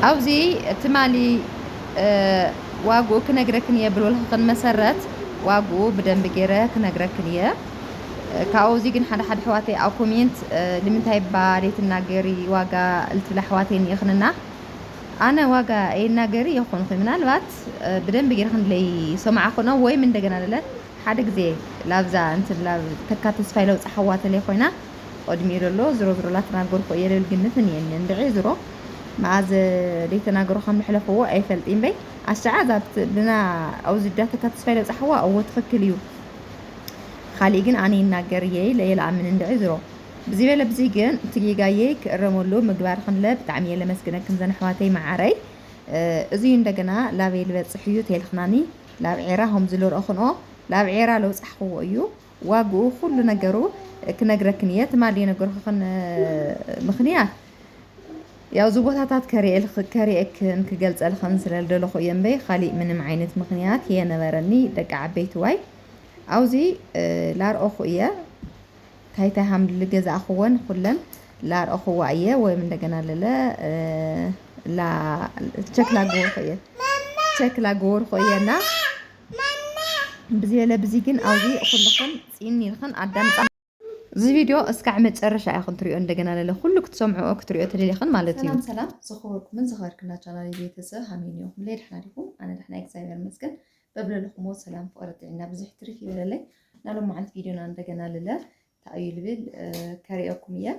أوزي تمالي واقو كنقركنيه بالولخن مسرت واقو بدن بجيره كنقركنيه كأوزي جن حد حواتي أو كومنت لمنتهي بعدين الناجري واقع التلحواتين يخننا أنا واقع أي ناجري يخون خمنا الوقت بدن بجيره خن لي سمع خنا وين من دجنا له حدك زي لابزا أنت لا تكاتس فايلو حواتي لي خوينا أدمير له زرو لا تناقر خويا الجنة يعني ندعي زرو معاز ليتنا جروخم الحلفوة أي فلتين بي السعادة لنا أو زدات كتسفيل صحوا أو تفكليو خاليجن أني الناجرية ليلع من عند عذره بزي ولا بزيجن تجي جايك الرمولو مقبار خنلب تعمية لمسكنا كنزن حواتي مع عري زين دجنا لا بيلبس صحيو تيلخناني لا بعيرهم زلور أخنو لا بعيرة لو صحوا أيو واجو كل نجرو كنجركنية تمالي نجرو خن مخنيات ያው ዝቦታታት ከሪኤክ ንክገልጽ አልኸን ስለልደለኹ እየ እምበይ ካሊእ ምንም ዓይነት ምክንያት የነበረኒ ደቂ ዓበይቲ ዋይ አውዚ ላርኦኹ እየ ታይታይ ሃምድሊ ገዛእኽወን ኩለን ላርኦኹዋ እየ ወይም እንደገና ለለ ቸክ ላገበርኹ እየና ብዝበለ ብዚ ግን አውዚ ኩልኽን ፅኒ ኢልኽን ኣዳምፃ እዚ ቪድዮ እስካዕ መጨረሻ ኢኹን ትሪኦ እንደገና ለለ ኩሉ ክትሰምዑ ክትሪኦ ተደሊኽን ማለት እዩ። ሰላም ዝኸበርኩምን ዝኸበርክና ቻናል ቤተሰብ ሃመይ ኢኹም ለይ ድሕና ዲኩም ኣነ ድሕና እግዚአብሔር ይመስገን በብለልኹም ሰላም ፍቕሪ ጥዕና ብዙሕ ትሪፍ ይበለለይ ናሎም መዓልቲ ቪድዮና እንደገና ለለ ታዩ ልብል ከሪኦኩም እየ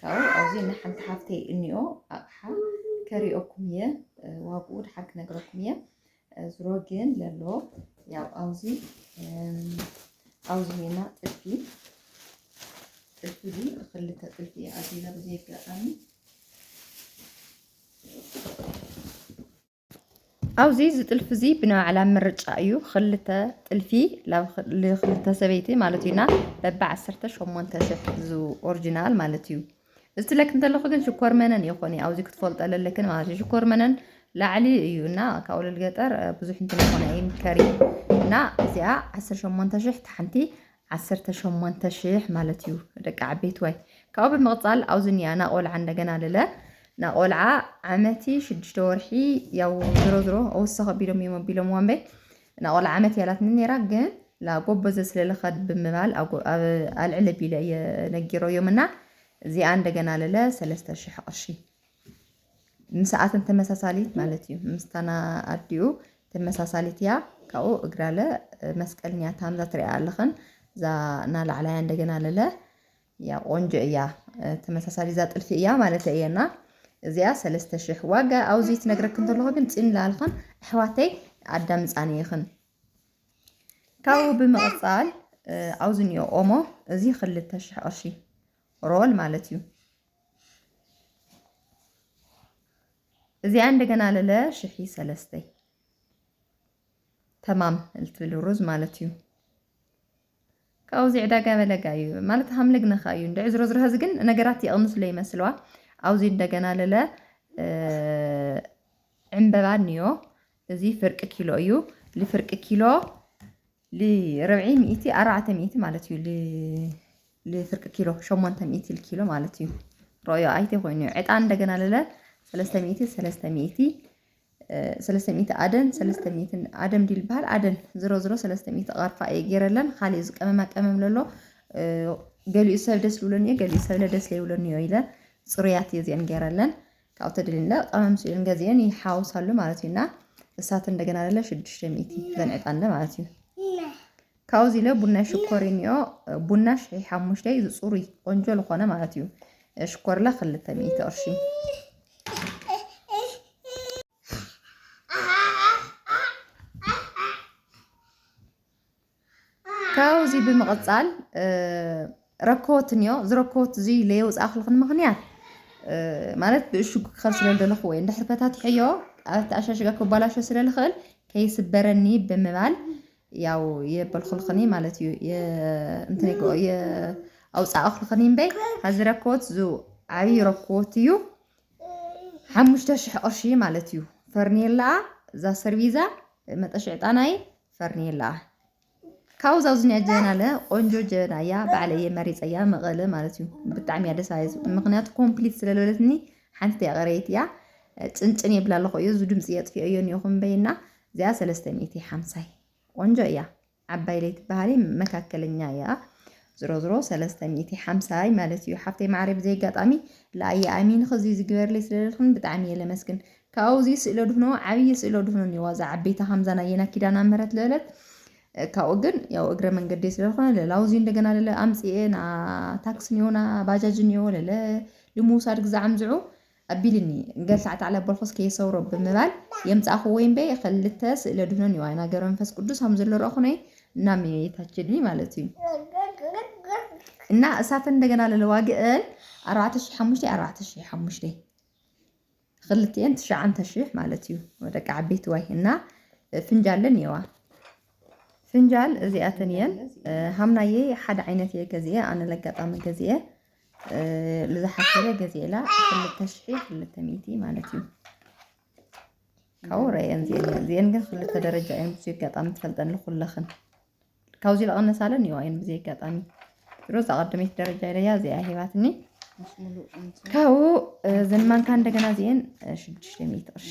ካብኡ ኣብዚ ንሓንቲ ሓፍተይ እኒኦ ኣቕሓ ከሪኦኩም እየ ዋግኡ ድሓር ክነግረኩም እየ ዝሮ ግን ለሎ ያው ኣብዚ ና ጥልፊ ጥልፊ خليت ጥልፊ ኣዚና በዘይ ገጣሚ ኣውዚ ዝጥልፊ እዚ ብናዕላ ምርጫ እዩ ክልተ ጥልፊ ለክልተ ሰበይቲ ማለት እዩና በባ 18,000 ዙ ኦሪጂናል ማለት እዩ እዚ ለክ እንተለኹ ግን ሽኮር መነን ይኾን ኣውዚ ክትፈልጥ ኣለለክን ማለት እዩ ሽኮር መነን ላዕሊ እዩና ካውል ገጠር ብዙሕ እንተለኾነ ይምከሪ እና እዚኣ 18,000 ታሕንቲ 18,000 ማለት እዩ ደቂ ዓበይቲ ዋይ ካብኡ ብምቕፃል ኣውዝንያ ናቆልዓ እንደገና ለለ ናቆልዓ ዓመቲ 6 ወርሒ ያው ዝሮ ኣወሰኸ ቢሎም የመቢሎም ዋንበይ ናቆልዓ ዓመት ያላትኒ ነራ ግን ላጎበዘ ስለለኸድ ብምባል ኣልዕለ ቢለ የነጊሮዮምና እዚኣ እንደገና ለለ 3,000 ቅርሺ ምስኣትን ተመሳሳሊት ማለት እዩ ምስታና ኣዲኡ ተመሳሳሊት እያ ካብኡ እግራለ መስቀልኛ ታምዛ ትሪኣ ኣለኽን ዛ ናላዕላያ እንደገና ለለ ያ ቆንጆ እያ ተመሳሳሊ ዛ ጥልፊ እያ ማለት እየና እዚኣ 3,000 ዋጋ ኣውዚ ትነግረክ እንተለኹ ግን ፅን ላልኸን ኣሕዋተይ ኣዳምፃኒ ይኽን ካብኡ ብምቕፃል ኣውዝኒኦ ኦሞ እዚ 2,000 ቅርሺ ሮል ማለት እዩ እዚኣ እንደገና ለለ 1,300 ተማም እልትብል ሩዝ ማለት እዩ ካውዚ ዕዳጋ በለጋ እዩ ማለት ሃምልግ ነኻዩ እንደ ዝሮ ህዝ ግን ነገራት ይቕንስ ለይ መስለዋ ኣውዚ እንደገና ለለ ዕምበባ ኒዮ እዚ ፍርቂ ኪሎ እዩ ለፍርቂ ኪሎ ለ400 400 ማለት እዩ ለፍርቂ ኪሎ 800 ኪሎ ማለት እዩ ሮዮ ኣይተ ኮይኑ ዕጣን እንደገና ለለ 300 አደን 300 አደም ዲል ባህል አደን 300 ቀርፋ ይገረለን خالي ዝቀመማ ቀመም ለሎ ገሊኡ ሰብ ደስ ብሎኒ ገሊኡ ሰብ ለደስ ለይብሎኒ ይለ ጽሩያት የዚን ገረለን ካው ተድልና ቀመም ሲልን ገዚን ይሓውሳሉ ማለት ነውና እሳት እንደገና ለለ 600 ዘንዕጣን ማለት ነው ካውዚ ለ ቡና ሽኮሪኒዮ ቡና ሻይ 5 ጽሩይ ቆንጆ ለኾነ ማለት ነው ሽኮር ለ 200 ቅርሺ ካውዚ ብምቕፃል ረኮት ኒዮ ዝረኮት እዚ ለየውፅ ኣኽልኽን ምኽንያት ማለት ብእሽጉ ክኸል ስለለለኹ ወይ እንድሕር ፈታትሕዮ ኣብቲ ኣሻሽጋ ክባላሾ ስለልኽእል ከይስበረኒ ብምባል ያው የበልኽልኽኒ ማለት እዩ እንትን ኣውፃ ኣኽልኽኒ እምበይ ሃዚ ረኮት ዙ ዓብይ ረኮት እዩ 5,000 ቅርሺ ማለት እዩ ፈርኔላ ዛ ሰርቪዛ መጠሽ ዕጣናይ ፈርኔላ ካውዛው ዝንያ ጀናለ ቆንጆ ጀናያ ባዕለየ መሪፀያ መቐለ ማለት እዩ ብጣዕሚ ያደሳይዝ ምክንያቱ ኮምፕሊት ስለለለትኒ ሓንቲ ያቀረይት ያ ፅንፅን የብላ ኣለኹ እዩ እዚ ድምፂ የጥፊኦ ኒኹም በይና እዚኣ 350 ቆንጆ እያ ዓባይ ለይቲ ባህሊ መካከለኛ እያ ዝሮ 350 ማለት እዩ ሓፍተይ ማዕረ ብዘይ አጋጣሚ ለአየ አሚን ኸዚ ዝግበርለይ ስለልኹን ብጣዕሚ እየ ለመስግን ካብዚ ስእለ ድፍኖ ዓብይ ስእለ ድፍኖ ኒዋዛ ዓበይታ ከምዛና የና ኪዳና ምህረት ለለት ካብኡ ግን ያው እግረ መንገዲ ስለልኾነ ለላውዚ እንደገና ለለ አምጽኤ ና ታክሲ ኒዮና ባጃጅ ኒዮ ለለ ልሙሳድ ግዛዕም ዝዑ አቢልኒ ገልታዕት على በልኾስ ከየሰውሮ ብምባል የምጻኹ ወይም በይ ክልተ ስእለ ድፍኖ ኒዋ ነገር መንፈስ ቅዱስ ከም ዘሎ ረኹነ እና መይታችልኒ ማለት እዩ እና እሳት እንደገና ለለዋግእን 4500 ክልቴን 9000 ማለት እዩ ወደቃ ዓበይቲ ዋይ እና ፍንጃልን ይዋ ፍንጃል እዚኣተን እየን ሃምናዬ ሓደ ዓይነት እየ ገዚአ ኣነ ለጋጣሚ ገዚአ ለዝሓፈረ ገዚአላ 2200 ማለት እዩ ካውረየን ዚአን ግን ክልተ ደረጃ እየን ብዙ አጋጣሚ ትፈልጠን ለኹለኽን ካውዚ ለቐነሳለን ይዋይን ብዙ አጋጣሚ ሮዛ ቀደመት ደረጃ ኢለያ እዚኣ ሂባትኒ ካው ዘንማንካ እንደገና ዚአን 600 ቅርሺ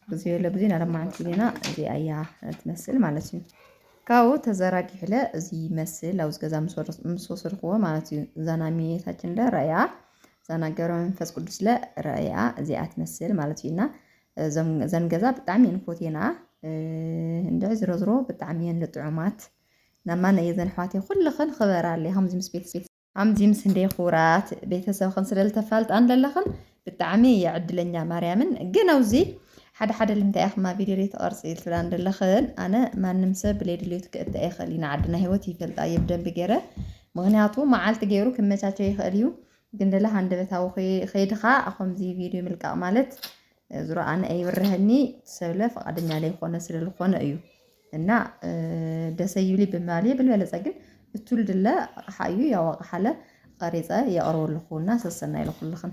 ብዙ ለብዙ ናለማዓንቲ ሊና እዚኣ እያ ትመስል ማለት እዩ ካው ተዘራጊሕለ እዚ መስል አውዝ ገዛ ምስ ወሰድክዎ ማለት እዩ ዛና ሚታችን ደ ረያ ዛና ገብረ መንፈስ ቅዱስ ለረያ እዚኣ ትመስል ማለት እዩና ዘንገዛ ብጣዕሚ እንፎቴና እንደ ዝሮ ብጣዕሚ ለጥዑማት ናማና የዘን ሕዋቴ ኩልኽን ክበራለይ ከምዚ ምስ ቤተሰብ ከምዚ ምስ እንደይ ኩራት ቤተሰብኽን ስለልተፋልጥ አንለለኽን ብጣዕሚ የዕድለኛ ማርያምን ግን አውዚ ሓደ ልምታይ ኣኽማ ቪድዮ ተቐርጽ ይልትላ እንደለኽን ኣነ ማንም ሰብ ብለይድልዮት ክእተ ኣይኽእሊና ዓድና ህይወት ይፈልጣ የብደንብ ገይረ ምክንያቱ መዓልቲ ገይሩ ክመቻቸው ይኽእል እዩ ግን ደላ አንደበታዊ ኸይድኻ ከምዚ ቪድዮ ምልቃቕ ማለት ዝሮ ኣነ ኣይብርህኒ ሰብለ ፈቃደኛ ላይ ኾነ ስለልኾነ እዩ እና ደሰይብሊ ብምባል ብልበለፀ ግን እትውልድለ ኣቕሓ እዩ ያው ኣቕሓለ ቀሪፀ የቕርበልኹና ሰሰና ኢልኩልኽን